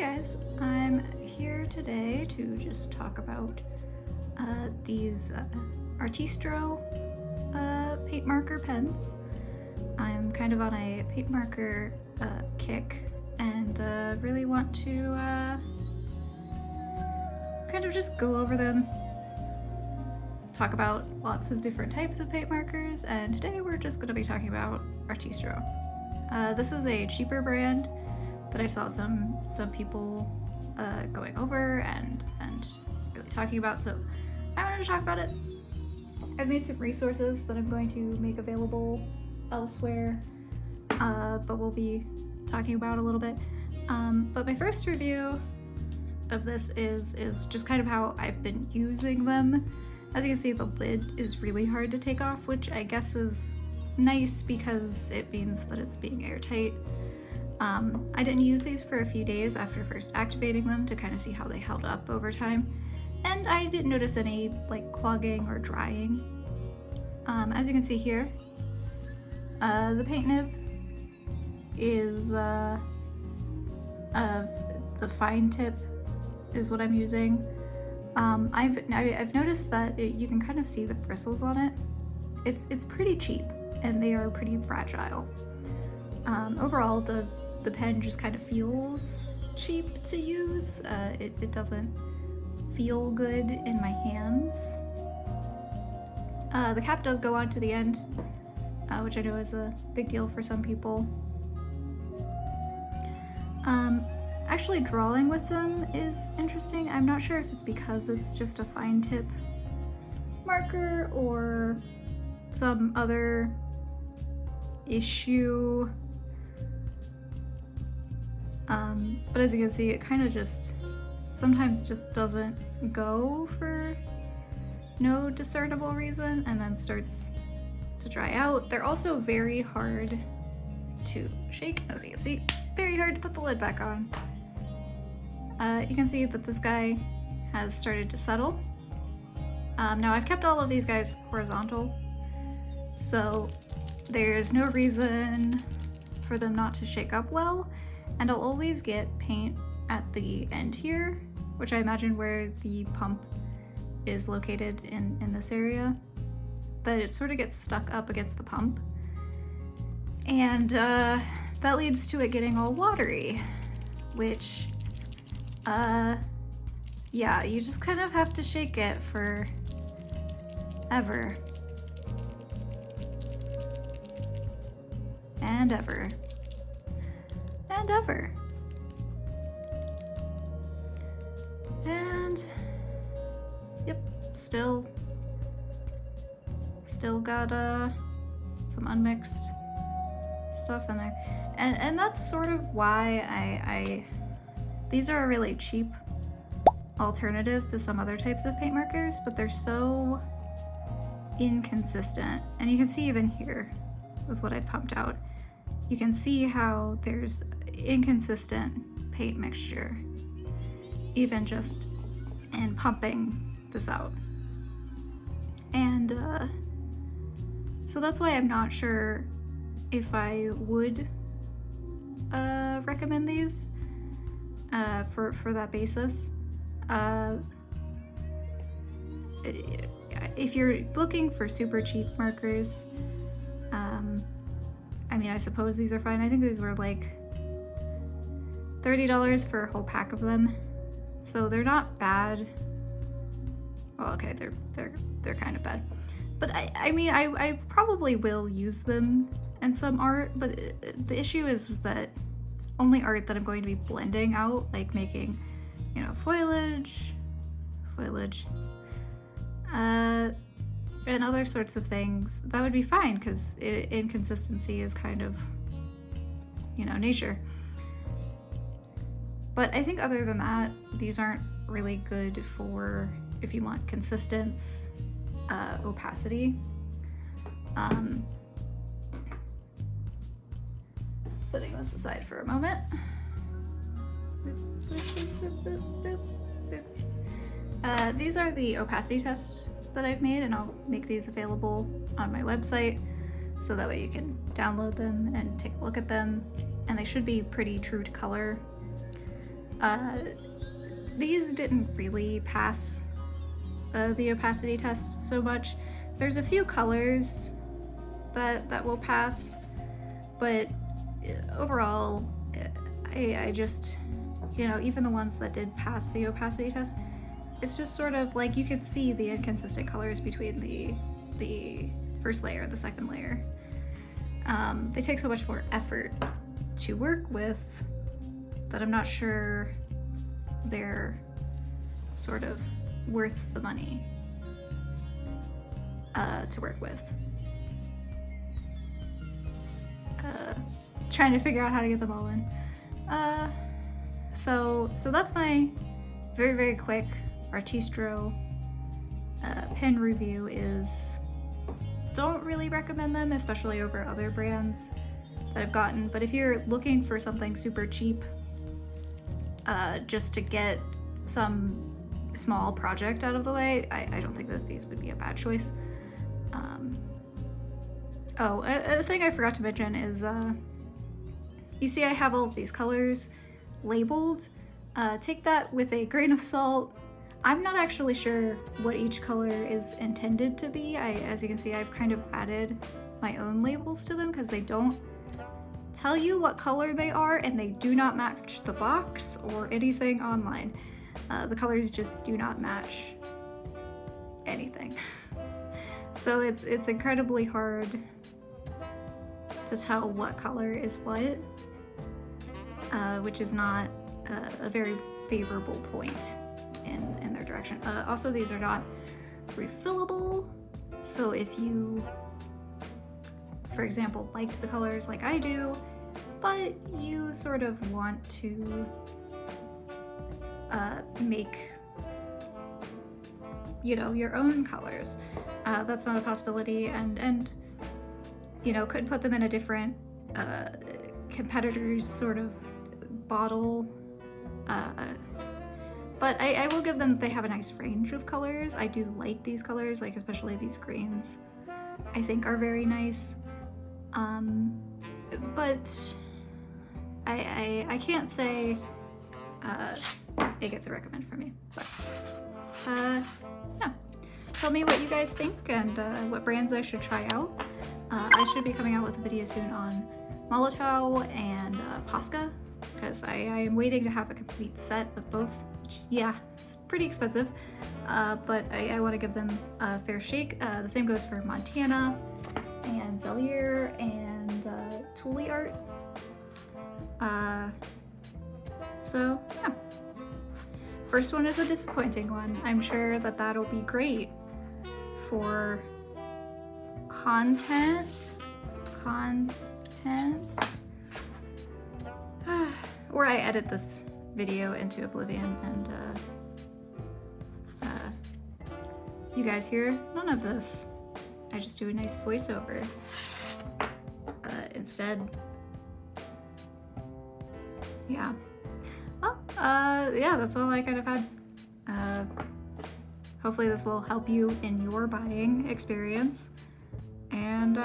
guys, I'm here today to just talk about these Artistro paint marker pens. I'm kind of on a paint marker kick and really want to kind of just go over them, talk about lots of different types of paint markers, and today we're just going to be talking about Artistro. This is a cheaper brand that I saw some people going over and really talking about, so I wanted to talk about it. I've made some resources that I'm going to make available elsewhere, but we'll be talking about a little bit. But my first review of this is just kind of how I've been using them. As you can see, the lid is really hard to take off, which I guess is nice because it means that it's being airtight. I didn't use these for a few days after first activating them to kind of see how they held up over time, and I didn't notice any like clogging or drying. As you can see here, the paint nib is the fine tip is what I'm using. I've noticed that you can kind of see the bristles on it. It's pretty cheap and they are pretty fragile. Overall, the pen just kind of feels cheap to use. It doesn't feel good in my hands. The cap does go on to the end, which I know is a big deal for some people. Actually drawing with them is interesting. I'm not sure if it's because it's just a fine tip marker or some other issue. But as you can see, it kind of just sometimes just doesn't go for no discernible reason and then starts to dry out. They're also very hard to shake, as you can see, very hard to put the lid back on. You can see that this guy has started to settle. Now I've kept all of these guys horizontal, so there's no reason for them not to shake up well, and I'll always get paint at the end here, which I imagine where the pump is located in this area, that it sort of gets stuck up against the pump, and that leads to it getting all watery, which yeah, you just kind of have to shake it for ever and ever and ever. And yep, still got some unmixed stuff in there, and that's sort of why these are a really cheap alternative to some other types of paint markers, but they're so inconsistent. And you can see even here with what I pumped out, you can see how there's inconsistent paint mixture even just in pumping this out. And so that's why I'm not sure if I would recommend these for that basis. If you're looking for super cheap markers, I mean, I suppose these are fine. I think these were like $30 for a whole pack of them, so they're not bad. Well, okay, they're kind of bad, but I mean, I probably will use them in some art, but the issue is that only art that I'm going to be blending out, like making, you know, foliage, and other sorts of things, that would be fine because inconsistency is kind of, you know, nature. But I think other than that, these aren't really good for if you want consistent opacity. Setting this aside for a moment. These are the opacity tests that I've made, and I'll make these available on my website so that way you can download them and take a look at them, and they should be pretty true to color. These didn't really pass the opacity test so much. There's a few colors that will pass, but overall, I just, you know, even the ones that did pass the opacity test, it's just sort of like you could see the inconsistent colors between the first layer and the second layer. They take so much more effort to work with that I'm not sure they're sort of worth the money to work with. Trying to figure out how to get them all in. So that's my very, very quick Artistro pen review. Is don't really recommend them, especially over other brands that I've gotten. But if you're looking for something super cheap, just to get some small project out of the way, I don't think that these would be a bad choice. A thing I forgot to mention is, you see I have all of these colors labeled. Take that with a grain of salt. I'm not actually sure what each color is intended to be. As you can see, I've kind of added my own labels to them because they don't tell you what color they are, and they do not match the box or anything online. The colors just do not match anything. So it's incredibly hard to tell what color is what, which is not a very favorable point in their direction. Also, these are not refillable, so if you, for example, liked the colors like I do, but you sort of want to make, you know, your own colors, that's not a possibility, and you know, could put them in a different competitor's sort of bottle. But I will give them that they have a nice range of colors. I do like these colors, like especially these greens, I think are very nice. But I can't say it gets a recommend from me. So, yeah. Tell me what you guys think and what brands I should try out. I should be coming out with a video soon on Molotows and Posca, because I am waiting to have a complete set of both. Which, yeah, it's pretty expensive, but I want to give them a fair shake. The same goes for Montana and Zellier and Thule Art. So yeah, first one is a disappointing one. I'm sure that that'll be great for content, or I edit this video into oblivion and you guys hear none of this. I just do a nice voiceover instead. Yeah. Well, yeah, that's all I kind of had. Hopefully this will help you in your buying experience. And